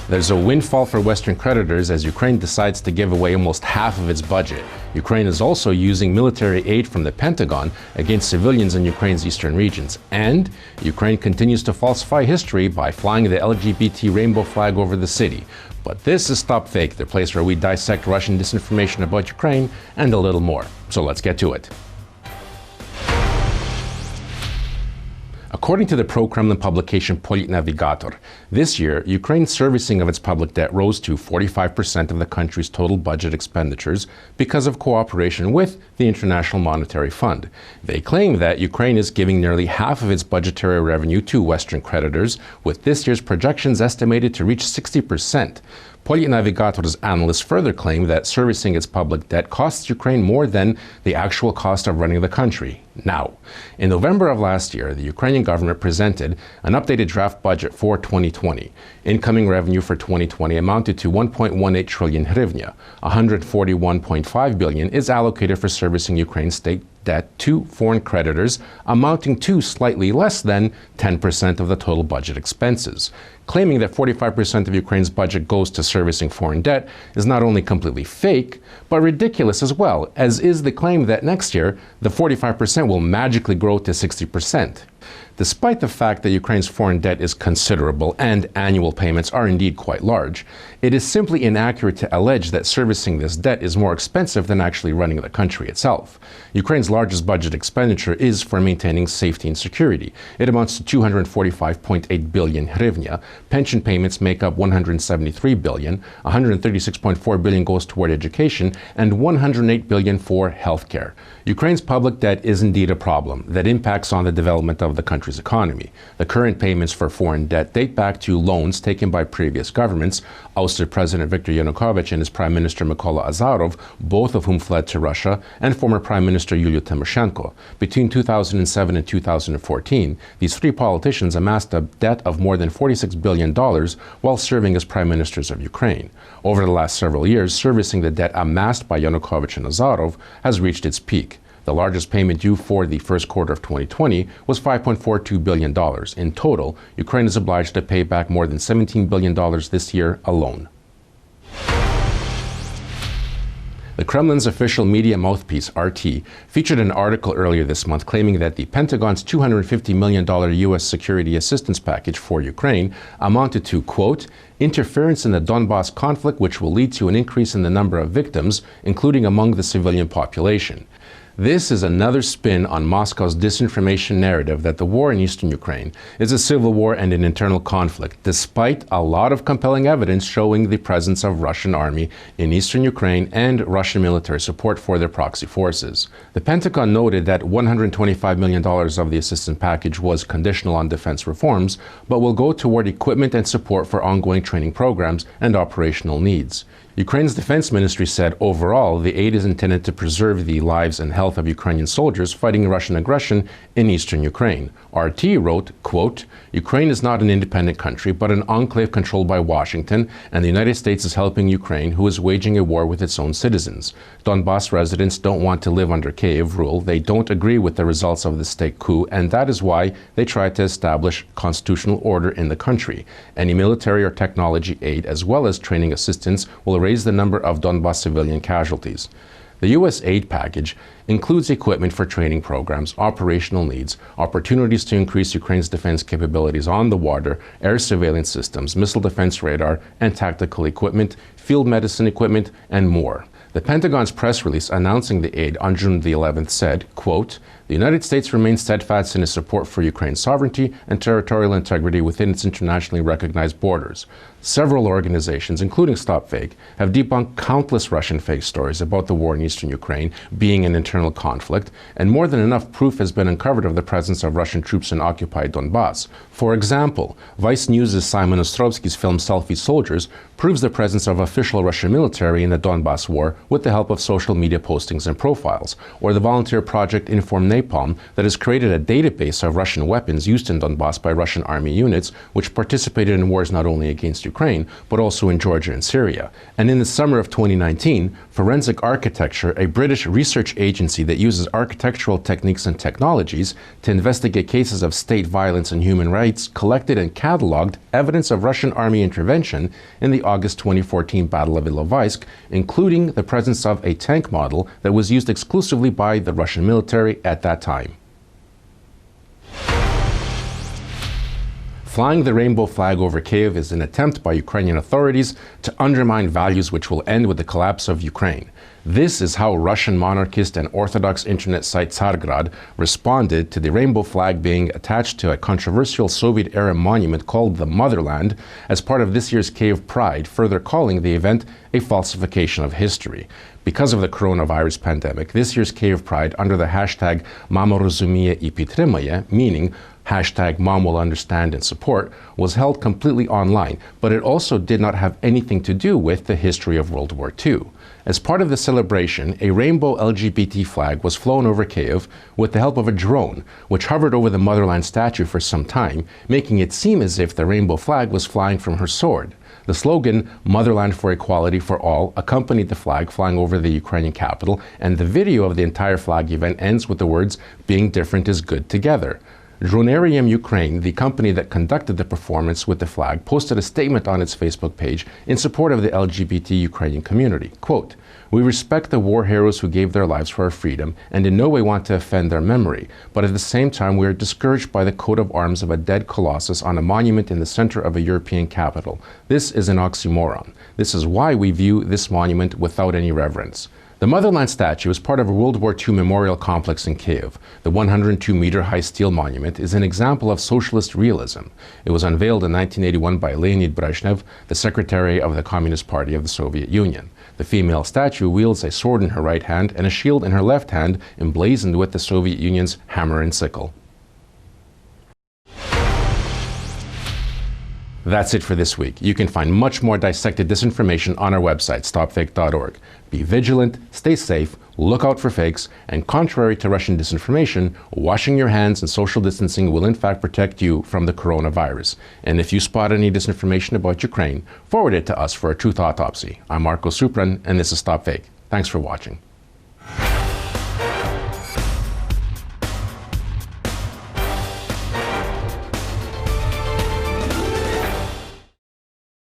There's a windfall for Western creditors as Ukraine decides to give away almost half of its budget. Ukraine is also using military aid from the Pentagon against civilians in Ukraine's eastern regions. And Ukraine continues to falsify history by flying the LGBT Rainbow flag over the city. But this is StopFake, the place where we dissect Russian disinformation about Ukraine and a little more. So let's get to it. According to the pro-Kremlin publication Navigator, this year, Ukraine's servicing of its public debt rose to 45% of the country's total budget expenditures because of cooperation with the International Monetary Fund. They claim that Ukraine is giving nearly half of its budgetary revenue to Western creditors, with this year's projections estimated to reach 60%. Navigator's analysts further claim that servicing its public debt costs Ukraine more than the actual cost of running the country. Now, in November of last year, the Ukrainian government presented an updated draft budget for 2020. Incoming revenue for 2020 amounted to 1.18 trillion hryvnia. 141.5 billion is allocated for servicing Ukraine's state debt to foreign creditors, amounting to slightly less than 10% of the total budget expenses. Claiming that 45% of Ukraine's budget goes to servicing foreign debt is not only completely fake, but ridiculous as well, as is the claim that next year, the 45% will magically grow to 60%. Despite the fact that Ukraine's foreign debt is considerable and annual payments are indeed quite large, it is simply inaccurate to allege that servicing this debt is more expensive than actually running the country itself. Ukraine's largest budget expenditure is for maintaining safety and security. It amounts to 245.8 billion hryvnia. Pension payments make up 173 billion, 136.4 billion goes toward education, and 108 billion for healthcare. Ukraine's public debt is indeed a problem that impacts on the development of the country's economy. The current payments for foreign debt date back to loans taken by previous governments, ousted President Viktor Yanukovych and his Prime Minister Mykola Azarov, both of whom fled to Russia, and former Prime Minister Yulia Tymoshenko. Between 2007 and 2014, these three politicians amassed a debt of more than $46 billion while serving as Prime Ministers of Ukraine. Over the last several years, servicing the debt amassed by Yanukovych and Azarov has reached its peak. The largest payment due for the first quarter of 2020 was $5.42 billion. In total, Ukraine is obliged to pay back more than $17 billion this year alone. The Kremlin's official media mouthpiece, RT, featured an article earlier this month claiming that the Pentagon's $250 million U.S. security assistance package for Ukraine amounted to, quote, interference in the Donbas conflict which will lead to an increase in the number of victims, including among the civilian population. This is another spin on Moscow's disinformation narrative that the war in eastern Ukraine is a civil war and an internal conflict, despite a lot of compelling evidence showing the presence of Russian army in eastern Ukraine and Russian military support for their proxy forces. The Pentagon noted that $125 million of the assistance package was conditional on defense reforms, but will go toward equipment and support for ongoing training programs and operational needs. Ukraine's defense ministry said overall, the aid is intended to preserve the lives and health of Ukrainian soldiers fighting Russian aggression in eastern Ukraine. RT wrote, quote, Ukraine is not an independent country, but an enclave controlled by Washington, and the United States is helping Ukraine, who is waging a war with its own citizens. Donbas residents don't want to live under Kyiv rule. They don't agree with the results of the state coup, and that is why they try to establish constitutional order in the country. Any military or technology aid, as well as training assistance, will raise the number of Donbas civilian casualties. The U.S. aid package includes equipment for training programs, operational needs, opportunities to increase Ukraine's defense capabilities on the water, air surveillance systems, missile defense radar, and tactical equipment, field medicine equipment, and more. The Pentagon's press release announcing the aid on June the 11th said, quote, the United States remains steadfast in its support for Ukraine's sovereignty and territorial integrity within its internationally recognized borders. Several organizations, including StopFake, have debunked countless Russian fake stories about the war in eastern Ukraine being an internal conflict, and more than enough proof has been uncovered of the presence of Russian troops in occupied Donbas. For example, Vice News' Simon Ostrovsky's film Selfie Soldiers proves the presence of official Russian military in the Donbas war with the help of social media postings and profiles, or the volunteer project Inform napalm that has created a database of Russian weapons used in Donbas by Russian army units, which participated in wars not only against Ukraine, but also in Georgia and Syria. And in the summer of 2019, Forensic Architecture, a British research agency that uses architectural techniques and technologies to investigate cases of state violence and human rights, collected and cataloged evidence of Russian army intervention in the August 2014 Battle of Ilovaisk, including the presence of a tank model that was used exclusively by the Russian military at that time. Flying the rainbow flag over Kyiv is an attempt by Ukrainian authorities to undermine values which will end with the collapse of Ukraine. This is how Russian monarchist and Orthodox internet site Tsargrad responded to the rainbow flag being attached to a controversial Soviet-era monument called the Motherland as part of this year's Kyiv Pride, further calling the event a falsification of history. Because of the coronavirus pandemic, this year's Kyiv Pride, under the hashtag Mama rozumie I підтримує, meaning hashtag Mom will understand and support, was held completely online, but it also did not have anything to do with the history of World War II. As part of the celebration, a rainbow LGBT flag was flown over Kyiv with the help of a drone, which hovered over the Motherland statue for some time, making it seem as if the rainbow flag was flying from her sword. The slogan, Motherland for Equality for All, accompanied the flag flying over the Ukrainian capital, and the video of the entire flag event ends with the words, "Being different is good together." Dronarium Ukraine, the company that conducted the performance with the flag, posted a statement on its Facebook page in support of the LGBT Ukrainian community. Quote, "We respect the war heroes who gave their lives for our freedom and in no way want to offend their memory, but at the same time we are discouraged by the coat of arms of a dead colossus on a monument in the center of a European capital. This is an oxymoron. This is why we view this monument without any reverence." The Motherland statue is part of a World War II memorial complex in Kyiv. The 102-meter-high steel monument is an example of socialist realism. It was unveiled in 1981 by Leonid Brezhnev, the secretary of the Communist Party of the Soviet Union. The female statue wields a sword in her right hand and a shield in her left hand, emblazoned with the Soviet Union's hammer and sickle. That's it for this week. You can find much more dissected disinformation on our website, StopFake.org. Be vigilant, stay safe, look out for fakes, and contrary to Russian disinformation, washing your hands and social distancing will in fact protect you from the coronavirus. And if you spot any disinformation about Ukraine, forward it to us for a truth autopsy. I'm Marko, and this is StopFake. Thanks for watching.